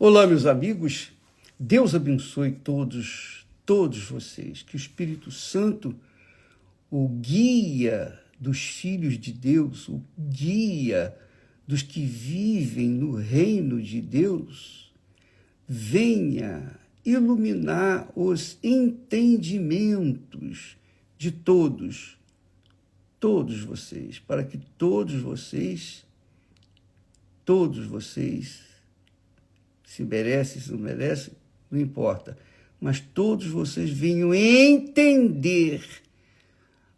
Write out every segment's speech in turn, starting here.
Olá, meus amigos. Deus abençoe todos vocês. Que o Espírito Santo, o guia dos filhos de Deus, o guia dos que vivem no reino de Deus, venha iluminar os entendimentos de todos vocês, para que todos vocês, se merecem, se não merecem, não importa, mas todos vocês venham entender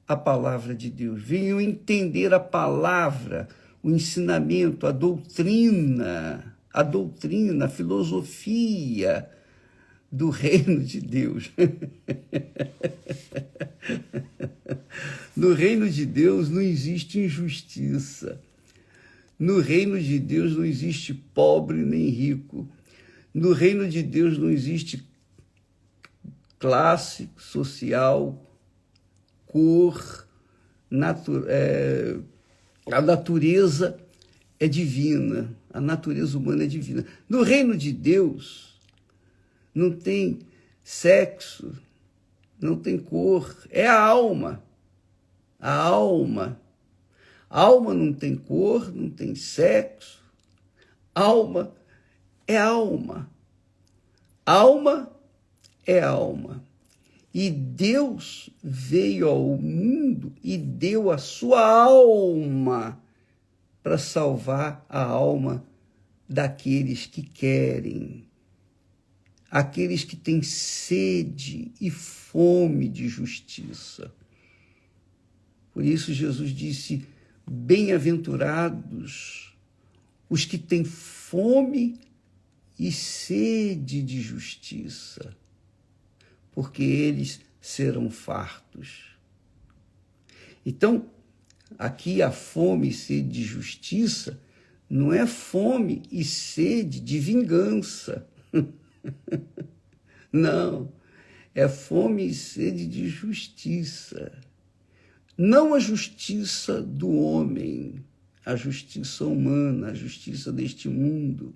a palavra de Deus, venham entender a palavra, o ensinamento, a doutrina, a filosofia do reino de Deus. No reino de Deus não existe injustiça. No reino de Deus não existe pobre nem rico. No reino de Deus não existe classe social, cor, a natureza é divina, a natureza humana é divina. No reino de Deus não tem sexo, não tem cor, é a alma. A alma. A alma não tem cor, não tem sexo. Alma é alma. Alma é alma. E Deus veio ao mundo e deu a sua alma para salvar a alma daqueles que querem, aqueles que têm sede e fome de justiça. Por isso Jesus disse: bem-aventurados os que têm fome e sede de justiça, porque eles serão fartos. Então, aqui a fome e sede de justiça não é fome e sede de vingança. Não, é fome e sede de justiça. Não a justiça do homem, a justiça humana, a justiça deste mundo,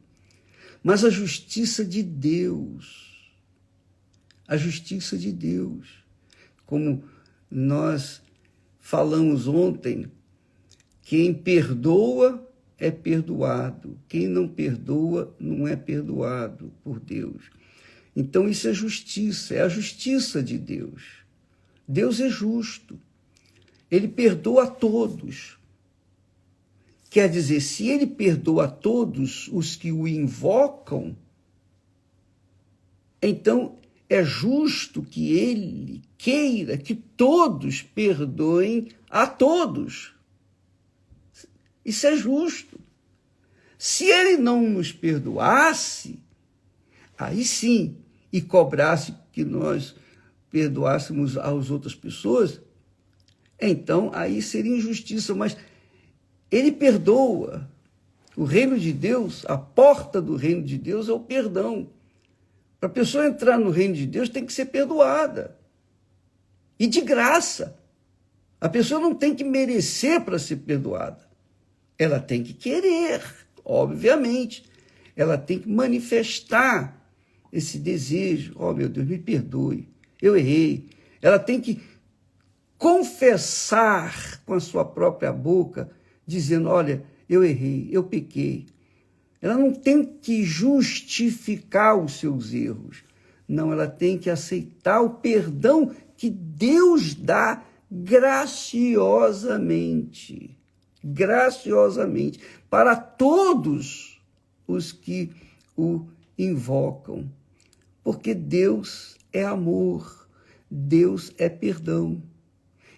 mas a justiça de Deus. A justiça de Deus. Como nós falamos ontem, quem perdoa é perdoado, quem não perdoa não é perdoado por Deus. Então isso é justiça, é a justiça de Deus. Deus é justo. Ele perdoa a todos. Quer dizer, se ele perdoa a todos os que o invocam, então é justo que ele queira que todos perdoem a todos. Isso é justo. Se ele não nos perdoasse, aí sim, e cobrasse que nós perdoássemos às outras pessoas, então aí seria injustiça, mas ele perdoa. O reino de Deus, a porta do reino de Deus é o perdão. Para a pessoa entrar no reino de Deus tem que ser perdoada. E de graça. A pessoa não tem que merecer para ser perdoada. Ela tem que querer, obviamente. Ela tem que manifestar esse desejo. Oh, meu Deus, me perdoe, eu errei. Ela tem que confessar com a sua própria boca, dizendo: olha, eu errei, eu pequei. Ela não tem que justificar os seus erros. Não, ela tem que aceitar o perdão que Deus dá graciosamente. Graciosamente. Para todos os que o invocam. Porque Deus é amor. Deus é perdão.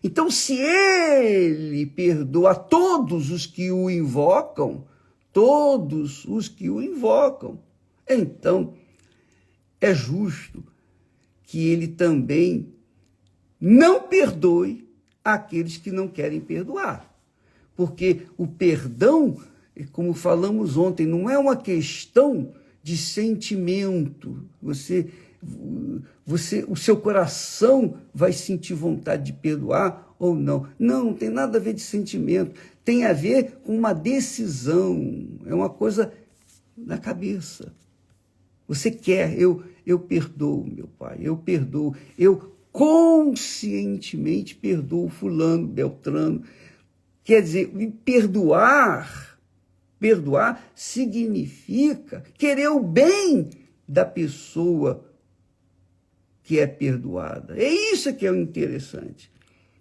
Então, se ele perdoa todos os que o invocam, então é justo que ele também não perdoe aqueles que não querem perdoar. Porque o perdão, como falamos ontem, não é uma questão de sentimento. O seu coração vai sentir vontade de perdoar ou não. Não tem nada a ver de sentimento. Tem a ver com uma decisão. É uma coisa na cabeça. Você quer, eu perdoo, meu Pai, eu perdoo, eu conscientemente perdoo fulano, beltrano. Quer dizer, perdoar significa querer o bem da pessoa que é perdoada. É isso que é o interessante.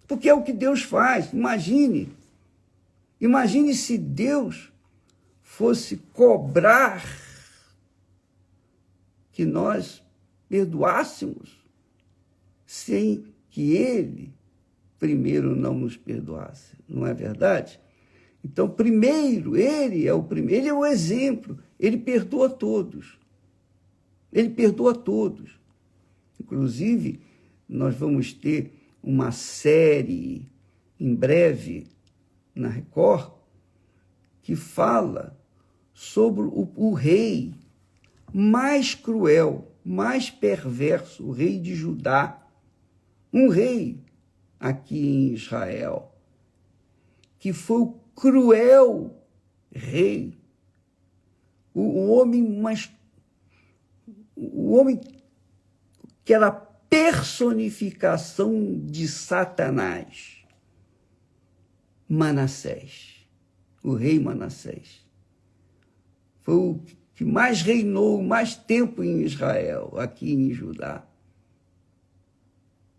Porque é o que Deus faz. Imagine se Deus fosse cobrar que nós perdoássemos sem que Ele primeiro não nos perdoasse. Não é verdade? Então, primeiro, Ele é o exemplo. Ele perdoa todos. Ele perdoa todos. Inclusive, nós vamos ter uma série em breve na Record que fala sobre o rei mais cruel, mais perverso, o rei de Judá. Um rei aqui em Israel, que foi o cruel rei, o homem que era a personificação de Satanás, Manassés, o rei Manassés. Foi o que mais reinou mais tempo em Israel, aqui em Judá.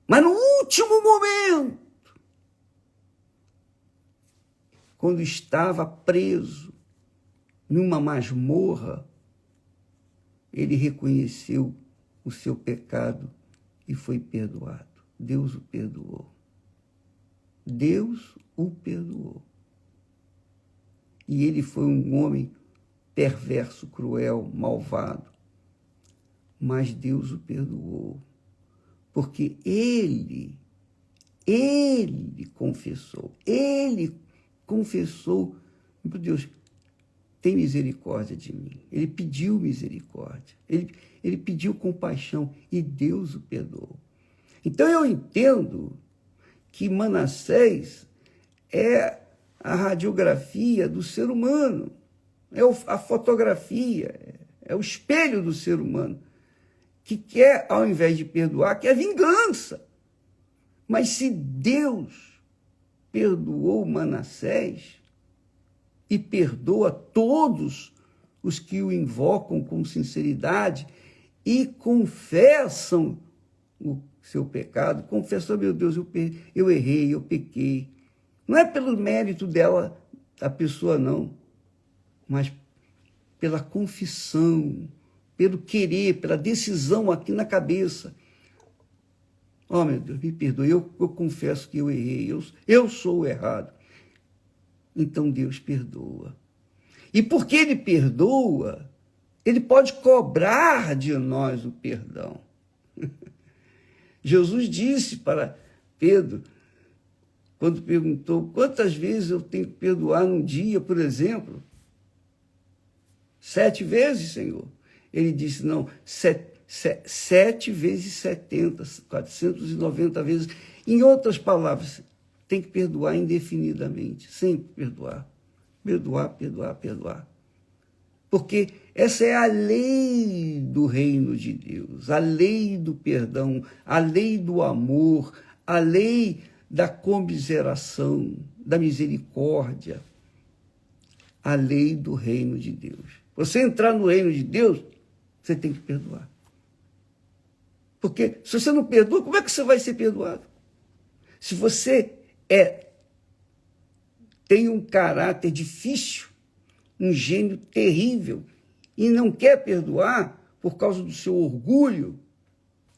Mas no último momento, quando estava preso numa masmorra, ele reconheceu o seu pecado e foi perdoado. Deus o perdoou. Deus o perdoou. E ele foi um homem perverso, cruel, malvado. Mas Deus o perdoou. Porque ele confessou. Ele confessou, meu Deus, tem misericórdia de mim. Ele pediu misericórdia. Ele pediu compaixão e Deus o perdoou. Então eu entendo que Manassés é a radiografia do ser humano, é a fotografia, é o espelho do ser humano, que quer, ao invés de perdoar, quer vingança. Mas se Deus perdoou Manassés e perdoa todos os que o invocam com sinceridade e confessam o seu pecado, confessam, meu Deus, eu errei, eu pequei. Não é pelo mérito dela, da pessoa, não, mas pela confissão, pelo querer, pela decisão aqui na cabeça. Oh, meu Deus, me perdoe, eu confesso que eu errei, eu sou o errado. Então Deus perdoa. E porque Ele perdoa, Ele pode cobrar de nós o perdão. Jesus disse para Pedro, quando perguntou quantas vezes eu tenho que perdoar num dia, por exemplo, 7 vezes, Senhor. Ele disse, não, 7 vezes 70, 490 vezes. Em outras palavras, tem que perdoar indefinidamente, sempre perdoar. Perdoar, perdoar, perdoar. Porque essa é a lei do reino de Deus, a lei do perdão, a lei do amor, a lei da comiseração, da misericórdia, a lei do reino de Deus. Você entrar no reino de Deus, você tem que perdoar. Porque se você não perdoa, como é que você vai ser perdoado? Se você tem um caráter difícil, um gênio terrível, e não quer perdoar por causa do seu orgulho,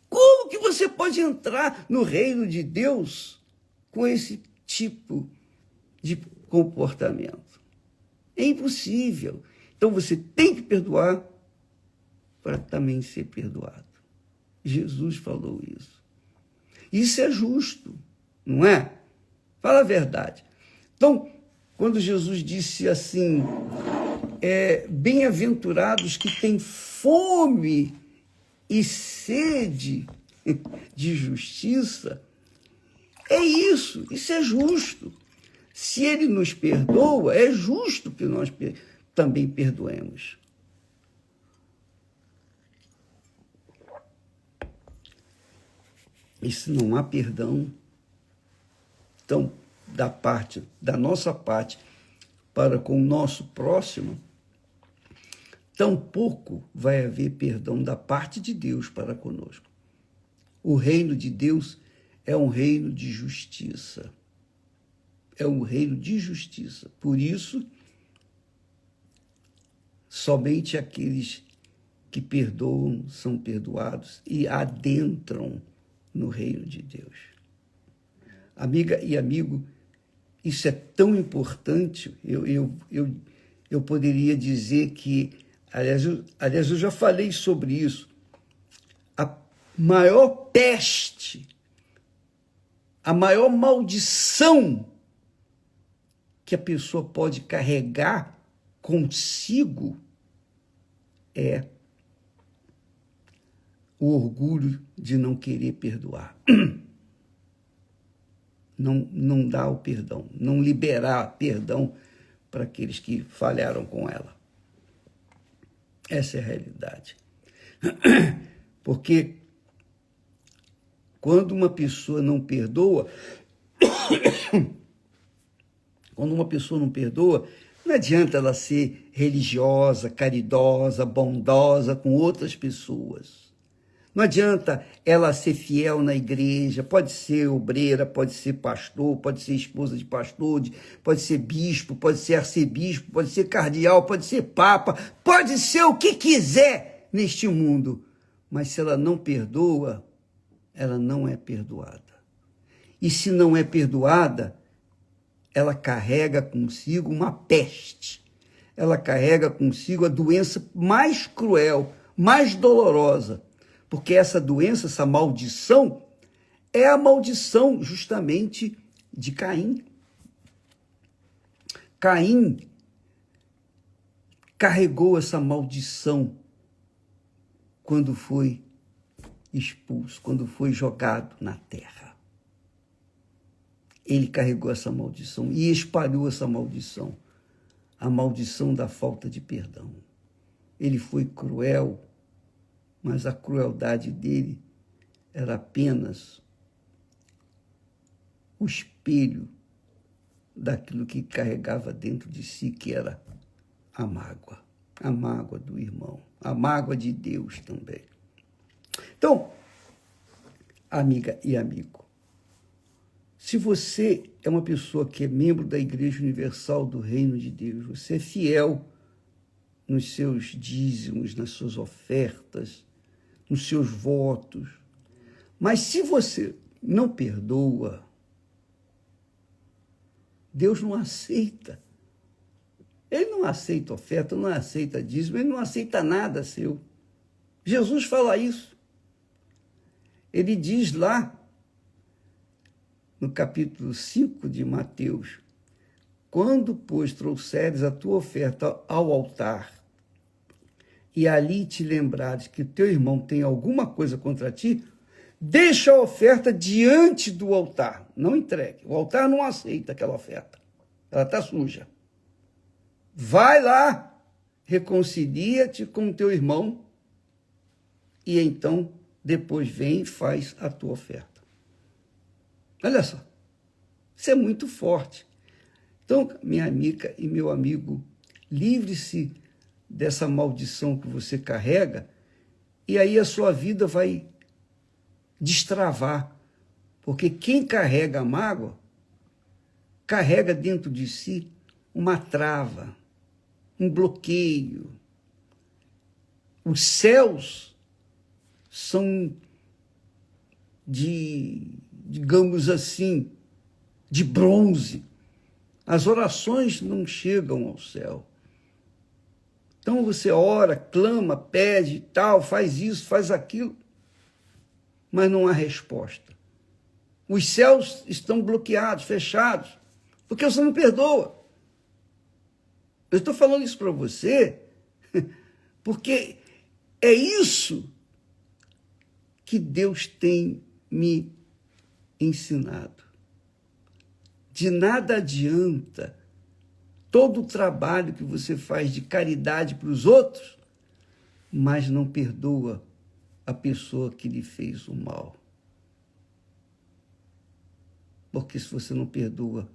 como que você pode entrar no reino de Deus com esse tipo de comportamento? É impossível. Então você tem que perdoar para também ser perdoado. Jesus falou isso. Isso é justo, não é? Fala a verdade. Então, quando Jesus disse assim, bem-aventurados que têm fome e sede de justiça, é isso é justo. Se Ele nos perdoa, é justo que nós também perdoemos. E se não há perdão, então, da nossa parte para com o nosso próximo, tampouco vai haver perdão da parte de Deus para conosco. O reino de Deus é um reino de justiça. É um reino de justiça. Por isso, somente aqueles que perdoam são perdoados e adentram no reino de Deus. Amiga e amigo, isso é tão importante, eu poderia dizer que, aliás, eu já falei sobre isso, a maior peste, a maior maldição que a pessoa pode carregar consigo é o orgulho de não querer perdoar. Não dar o perdão, não liberar perdão para aqueles que falharam com ela. Essa é a realidade. Porque quando uma pessoa não perdoa, não adianta ela ser religiosa, caridosa, bondosa com outras pessoas. Não adianta ela ser fiel na igreja, pode ser obreira, pode ser pastor, pode ser esposa de pastor, pode ser bispo, pode ser arcebispo, pode ser cardeal, pode ser papa, pode ser o que quiser neste mundo. Mas se ela não perdoa, ela não é perdoada. E se não é perdoada, ela carrega consigo uma peste. Ela carrega consigo a doença mais cruel, mais dolorosa. Porque essa doença, essa maldição, é a maldição justamente de Caim. Caim carregou essa maldição quando foi expulso, quando foi jogado na terra. Ele carregou essa maldição e espalhou essa maldição, a maldição da falta de perdão. Ele foi cruel, mas a crueldade dele era apenas o espelho daquilo que carregava dentro de si, que era a mágoa do irmão, a mágoa de Deus também. Então, amiga e amigo, se você é uma pessoa que é membro da Igreja Universal do Reino de Deus, você é fiel nos seus dízimos, nas suas ofertas, nos seus votos. Mas se você não perdoa, Deus não aceita. Ele não aceita oferta, não aceita dízimo, ele não aceita nada seu. Jesus fala isso. Ele diz lá, no capítulo 5 de Mateus, quando, pois, trouxeres a tua oferta ao altar, e ali te lembrares que teu irmão tem alguma coisa contra ti, deixa a oferta diante do altar, não entregue. O altar não aceita aquela oferta, ela está suja. Vai lá, reconcilia-te com teu irmão, e então depois vem e faz a tua oferta. Olha só, isso é muito forte. Então, minha amiga e meu amigo, livre-se dessa maldição que você carrega, e aí a sua vida vai destravar. Porque quem carrega a mágoa, carrega dentro de si uma trava, um bloqueio. Os céus são digamos assim, de bronze. As orações não chegam ao céu. Então você ora, clama, pede, tal, faz isso, faz aquilo, mas não há resposta. Os céus estão bloqueados, fechados, porque você não perdoa. Eu estou falando isso para você porque é isso que Deus tem me ensinado. De nada adianta todo o trabalho que você faz de caridade para os outros, mas não perdoa a pessoa que lhe fez o mal. Porque se você não perdoa,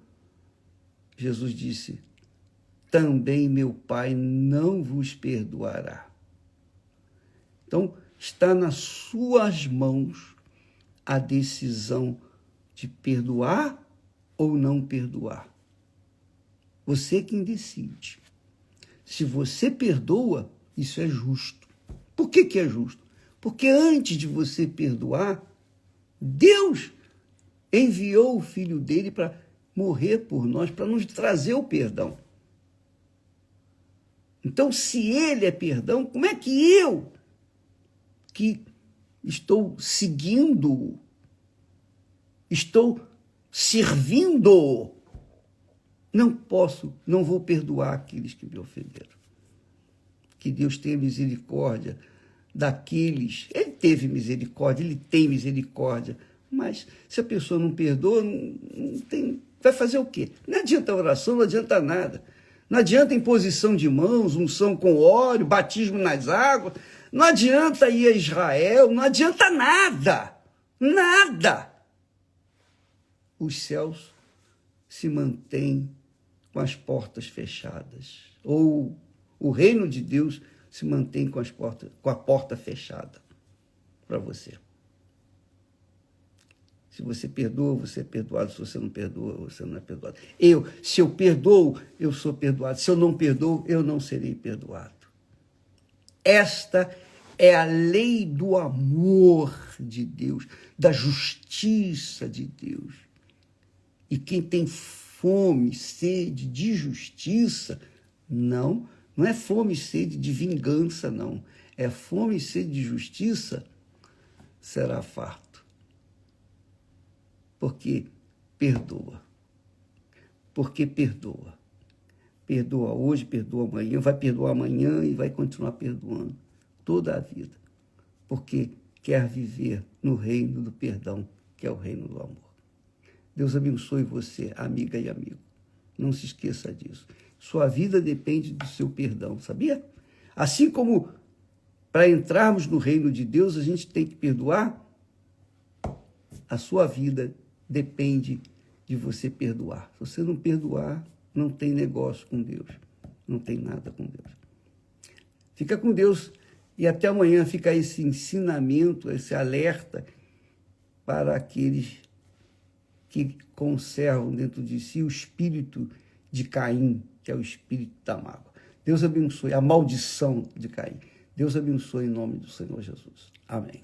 Jesus disse, também meu Pai não vos perdoará. Então, está nas suas mãos a decisão de perdoar ou não perdoar. Você quem decide. Se você perdoa, isso é justo. Por que que é justo? Porque antes de você perdoar, Deus enviou o Filho dele para morrer por nós, para nos trazer o perdão. Então, se ele é perdão, como é que eu, que estou seguindo, estou servindo, não vou perdoar aqueles que me ofenderam? Que Deus tenha misericórdia daqueles. Ele teve misericórdia, ele tem misericórdia, mas se a pessoa não perdoa, não tem, vai fazer o quê? Não adianta oração, não adianta nada. Não adianta imposição de mãos, unção com óleo, batismo nas águas, não adianta ir a Israel, não adianta nada, nada. Os céus se mantêm com as portas fechadas, ou o reino de Deus se mantém com a porta fechada para você. Se você perdoa, você é perdoado. Se você não perdoa, você não é perdoado. Se eu perdoo, eu sou perdoado. Se eu não perdoo, eu não serei perdoado. Esta é a lei do amor de Deus, da justiça de Deus. E quem tem fome, sede de justiça, não é fome e sede de vingança, não. É fome e sede de justiça, será farto. Porque perdoa. Porque perdoa. Perdoa hoje, perdoa amanhã, vai perdoar amanhã e vai continuar perdoando toda a vida. Porque quer viver no reino do perdão, que é o reino do amor. Deus abençoe você, amiga e amigo. Não se esqueça disso. Sua vida depende do seu perdão, sabia? Assim como para entrarmos no reino de Deus, a gente tem que perdoar, a sua vida depende de você perdoar. Se você não perdoar, não tem negócio com Deus. Não tem nada com Deus. Fica com Deus e até amanhã fica esse ensinamento, esse alerta para aqueles que conservam dentro de si o espírito de Caim, que é o espírito da mágoa. Deus abençoe a maldição de Caim. Deus abençoe em nome do Senhor Jesus. Amém.